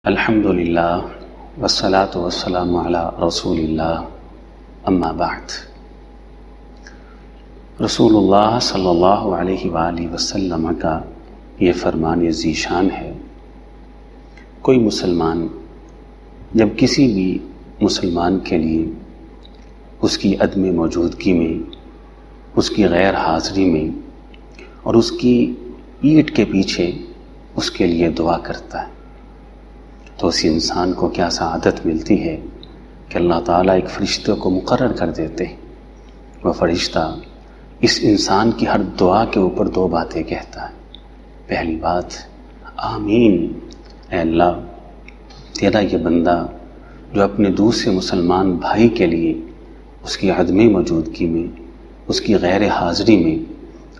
الحمدللہ والصلاة والسلام علی رسول اللہ اما بعد۔ رسول اللہ صلی اللہ علیہ وآلہ وسلم کا یہ فرمان ذیشان ہے، کوئی مسلمان جب کسی بھی مسلمان کے لیے اس کی عدم موجودگی میں، اس کی غیر حاضری میں اور اس کی پیٹھ کے پیچھے اس کے لیے دعا کرتا ہے تو اس انسان کو کیا سعادت ملتی ہے کہ اللہ تعالیٰ ایک فرشتے کو مقرر کر دیتے ہیں۔ وہ فرشتہ اس انسان کی ہر دعا کے اوپر دو باتیں کہتا ہے۔ پہلی بات، آمین، اے اللہ تیرا یہ بندہ جو اپنے دوسرے مسلمان بھائی کے لیے اس کی عدم موجودگی میں، اس کی غیر حاضری میں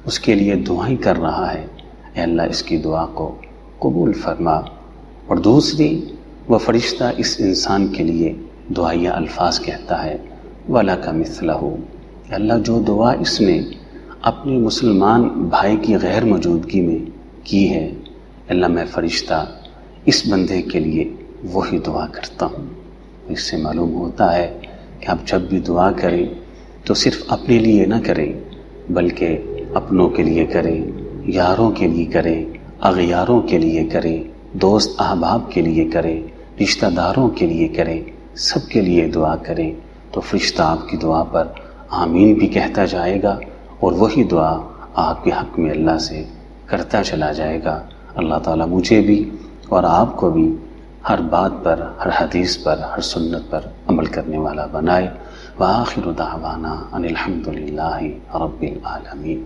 اس کے لیے دعائیں کر رہا ہے، اے اللہ اس کی دعا کو قبول فرما۔ اور دوسری، وہ فرشتہ اس انسان کے لیے دعائیہ الفاظ کہتا ہے، وَلَكَ مِثْلَهُ، اللہ جو دعا اس نے اپنے مسلمان بھائی کی غیر موجودگی میں کی ہے، اللہ میں فرشتہ اس بندے کے لیے وہی دعا کرتا ہوں۔ اس سے معلوم ہوتا ہے کہ آپ جب بھی دعا کریں تو صرف اپنے لیے نہ کریں بلکہ اپنوں کے لیے کریں، یاروں کے لیے کریں، اغیاروں کے لیے کریں، دوست احباب کے لیے کریں، رشتہ داروں کے لیے کریں، سب کے لیے دعا کریں تو فرشتہ آپ کی دعا پر آمین بھی کہتا جائے گا اور وہی دعا آپ کے حق میں اللہ سے کرتا چلا جائے گا۔ اللہ تعالیٰ مجھے بھی اور آپ کو بھی ہر بات پر، ہر حدیث پر، ہر سنت پر عمل کرنے والا بنائے۔ وآخر دعوانا ان الحمدللہ رب العالمین۔